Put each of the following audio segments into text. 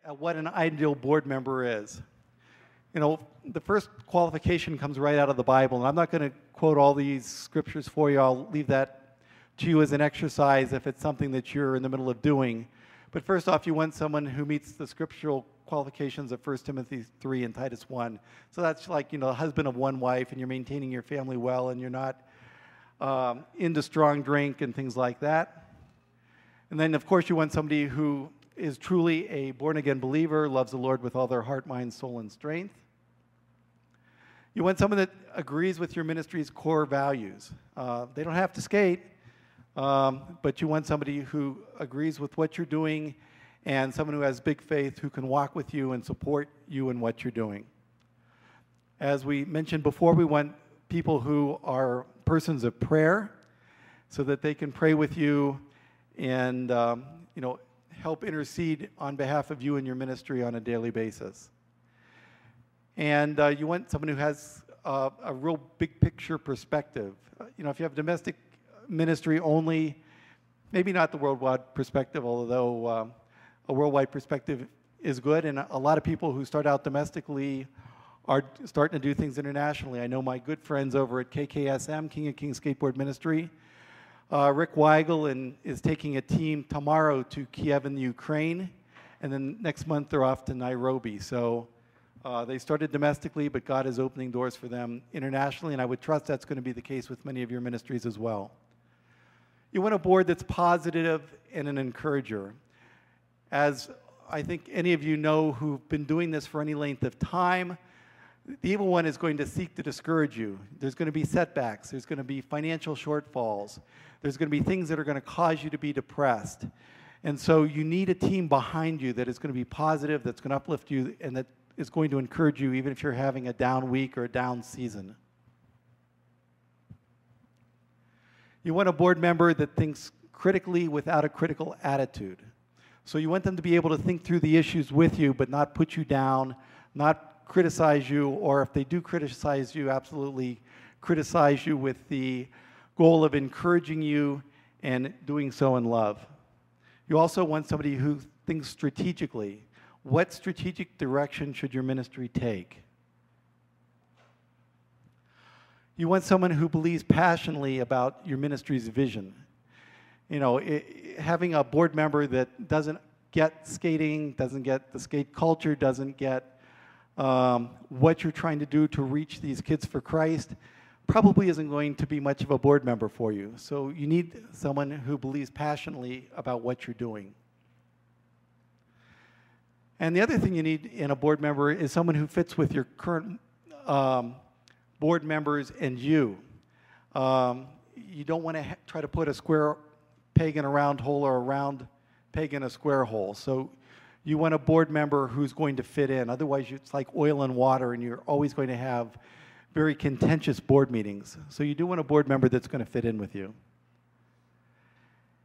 at what an ideal board member is. You know, the first qualification comes right out of the Bible, and I'm not going to quote all these scriptures for you. I'll leave that to you as an exercise if it's something that you're in the middle of doing. But first off, you want someone who meets the scriptural qualifications of 1 Timothy 3 and Titus 1. So that's like, you know, a husband of one wife, and you're maintaining your family well, and you're not into strong drink and things like that. And then, of course, you want somebody who is truly a born-again believer, loves the Lord with all their heart, mind, soul, and strength. You want someone that agrees with your ministry's core values. They don't have to skate, but you want somebody who agrees with what you're doing and someone who has big faith who can walk with you and support you in what you're doing. As we mentioned before, we want people who are persons of prayer so that they can pray with you and you know, help intercede on behalf of you and your ministry on a daily basis. And you want someone who has a real big picture perspective. You know, if you have domestic ministry only, maybe not the worldwide perspective, although a worldwide perspective is good. And a lot of people who start out domestically are starting to do things internationally. I know my good friends over at KKSM, King of Kings Skateboard Ministry, Rick Weigel is taking a team tomorrow to Kiev in the Ukraine, and then next month they're off to Nairobi. So they started domestically, but God is opening doors for them internationally, and I would trust that's going to be the case with many of your ministries as well. You want a board that's positive and an encourager. As I think any of you know who've been doing this for any length of time, the evil one is going to seek to discourage you. There's going to be setbacks. There's going to be financial shortfalls. There's going to be things that are going to cause you to be depressed. And so you need a team behind you that is going to be positive, that's going to uplift you, and that is going to encourage you even if you're having a down week or a down season. You want a board member that thinks critically without a critical attitude. So you want them to be able to think through the issues with you, but not put you down, not criticize you, or if they do criticize you, absolutely criticize you with the goal of encouraging you and doing so in love. You also want somebody who thinks strategically. What strategic direction should your ministry take? You want someone who believes passionately about your ministry's vision. You know, having a board member that doesn't get skating, doesn't get the skate culture, doesn't get what you're trying to do to reach these kids for Christ, probably isn't going to be much of a board member for you. So you need someone who believes passionately about what you're doing. And the other thing you need in a board member is someone who fits with your current board members and you. You don't want to try to put a square peg in a round hole or a round peg in a square hole. So you want a board member who's going to fit in. Otherwise, it's like oil and water, and you're always going to have very contentious board meetings. So you do want a board member that's going to fit in with you.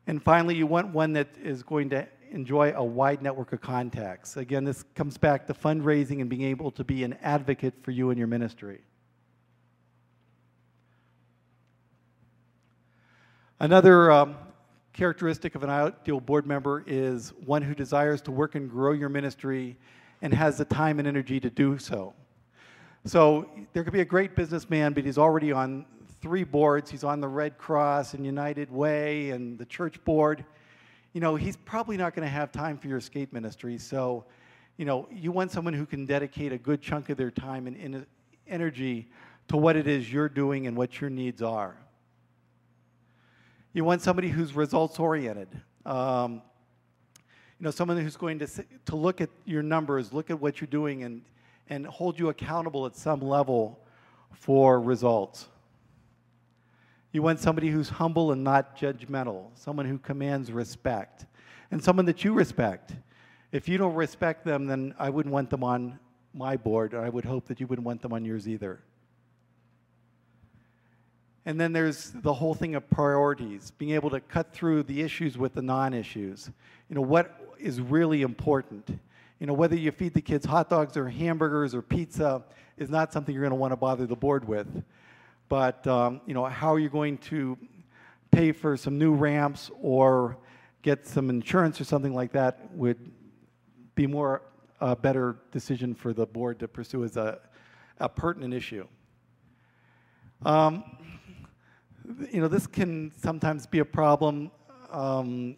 And finally, you want one that is going to enjoy a wide network of contacts. Again, this comes back to fundraising and being able to be an advocate for you and your ministry. Another characteristic of an ideal board member is one who desires to work and grow your ministry and has the time and energy to do so. So there could be a great businessman, but he's already on 3 boards. He's on the Red Cross and United Way and the church board. You know, he's probably not going to have time for your skate ministry. So, you know, you want someone who can dedicate a good chunk of their time and energy to what it is you're doing and what your needs are. You want somebody who's results-oriented. You know, someone who's going to look at your numbers, look at what you're doing, and hold you accountable at some level for results. You want somebody who's humble and not judgmental, someone who commands respect, and someone that you respect. If you don't respect them, then I wouldn't want them on my board, or I would hope that you wouldn't want them on yours either. And then there's the whole thing of priorities, being able to cut through the issues with the non-issues. You know, what is really important? You know, whether you feed the kids hot dogs or hamburgers or pizza is not something you're going to want to bother the board with. But, you know, how are you going to pay for some new ramps or get some insurance or something like that would be more a better decision for the board to pursue as a pertinent issue. This can sometimes be a problem in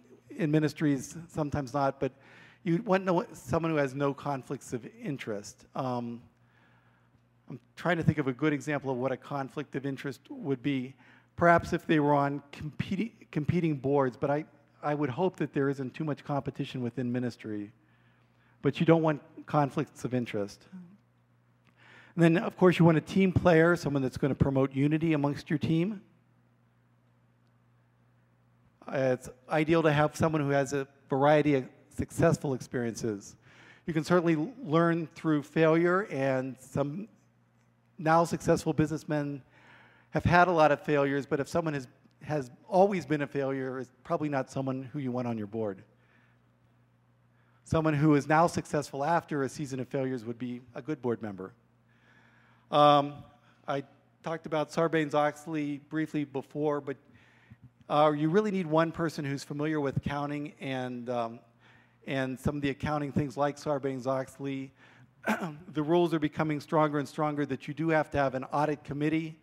ministries, sometimes not, but you want to know someone who has no conflicts of interest. I'm trying to think of a good example of what a conflict of interest would be. Perhaps if they were on competing boards, but I would hope that there isn't too much competition within ministry. But you don't want conflicts of interest. And then, of course, you want a team player, someone that's going to promote unity amongst your team. It's ideal to have someone who has a variety of successful experiences. You can certainly learn through failure, and some now successful businessmen have had a lot of failures, but if someone has always been a failure, it's probably not someone who you want on your board. Someone who is now successful after a season of failures would be a good board member. I talked about Sarbanes-Oxley briefly before, but you really need one person who's familiar with accounting and some of the accounting things like Sarbanes-Oxley. The rules are becoming stronger and stronger that you do have to have an audit committee,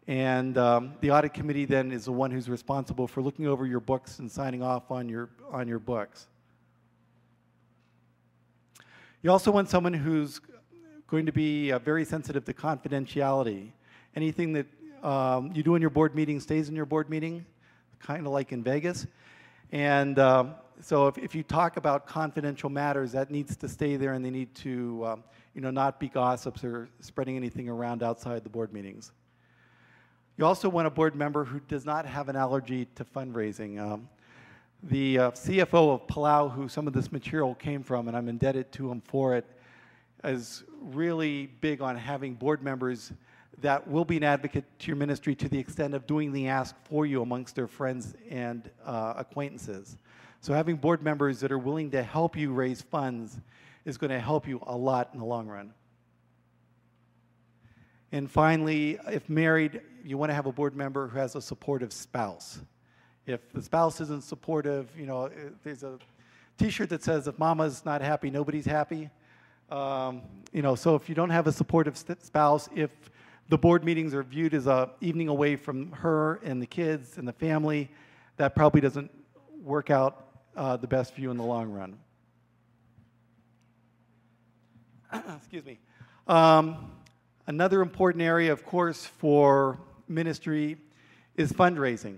and the audit committee then is the one who's responsible for looking over your books and signing off on your books. You also want someone who's going to be very sensitive to confidentiality. Anything that you do in your board meeting stays in your board meeting, kind of like in Vegas. And so if you talk about confidential matters, that needs to stay there, and they need to not be gossips or spreading anything around outside the board meetings. You also want a board member who does not have an allergy to fundraising. The CFO of Palau, who some of this material came from, and I'm indebted to him for it, is really big on having board members that will be an advocate to your ministry to the extent of doing the ask for you amongst their friends and acquaintances. So having board members that are willing to help you raise funds is going to help you a lot in the long run. And finally, if married, you want to have a board member who has a supportive spouse. If the spouse isn't supportive, there's a T-shirt that says, if mama's not happy, nobody's happy. So if you don't have a supportive spouse, if the board meetings are viewed as an evening away from her and the kids and the family, that probably doesn't work out the best for you in the long run. Excuse me. Another important area, of course, for ministry is fundraising.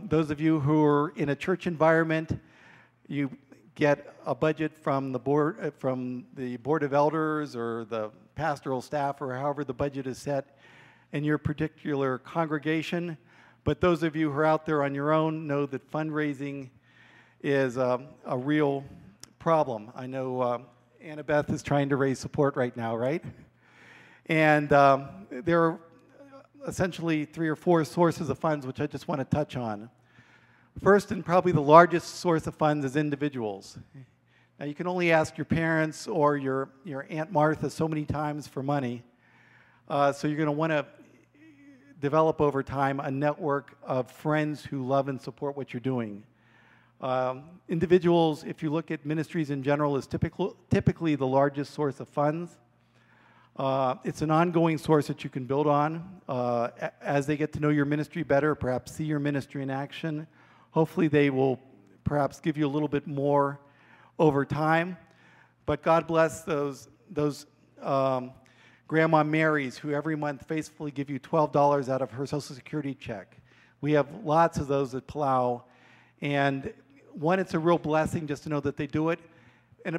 Those of you who are in a church environment, you get a budget from the board of elders or the pastoral staff, or however the budget is set in your particular congregation. But those of you who are out there on your own know that fundraising is a real problem. I know Annabeth is trying to raise support right now, right? And there are essentially 3 or 4 sources of funds which I just want to touch on. First, and probably the largest source of funds, is individuals. Now, you can only ask your parents or your Aunt Martha so many times for money. So you're going to want to develop over time a network of friends who love and support what you're doing. Individuals, if you look at ministries in general, is typically the largest source of funds. It's an ongoing source that you can build on. As they get to know your ministry better, perhaps see your ministry in action, hopefully they will perhaps give you a little bit more over time. But God bless those Grandma Marys who every month faithfully give you $12 out of her Social Security check. We have lots of those at Palau. And one, it's a real blessing just to know that they do it.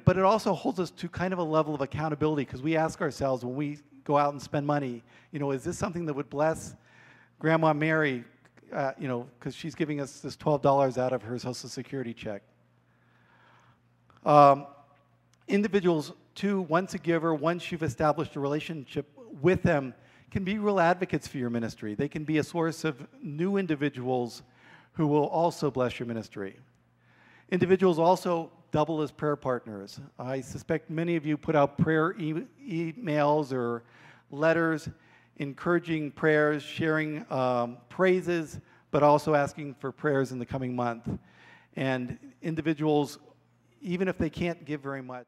But it also holds us to kind of a level of accountability, because we ask ourselves when we go out and spend money, is this something that would bless Grandma Mary, because she's giving us this $12 out of her Social Security check. Individuals, too, once a giver, once you've established a relationship with them, can be real advocates for your ministry. They can be a source of new individuals who will also bless your ministry. Individuals also double as prayer partners. I suspect many of you put out prayer emails or letters encouraging prayers, sharing praises, but also asking for prayers in the coming month. And individuals, even if they can't give very much,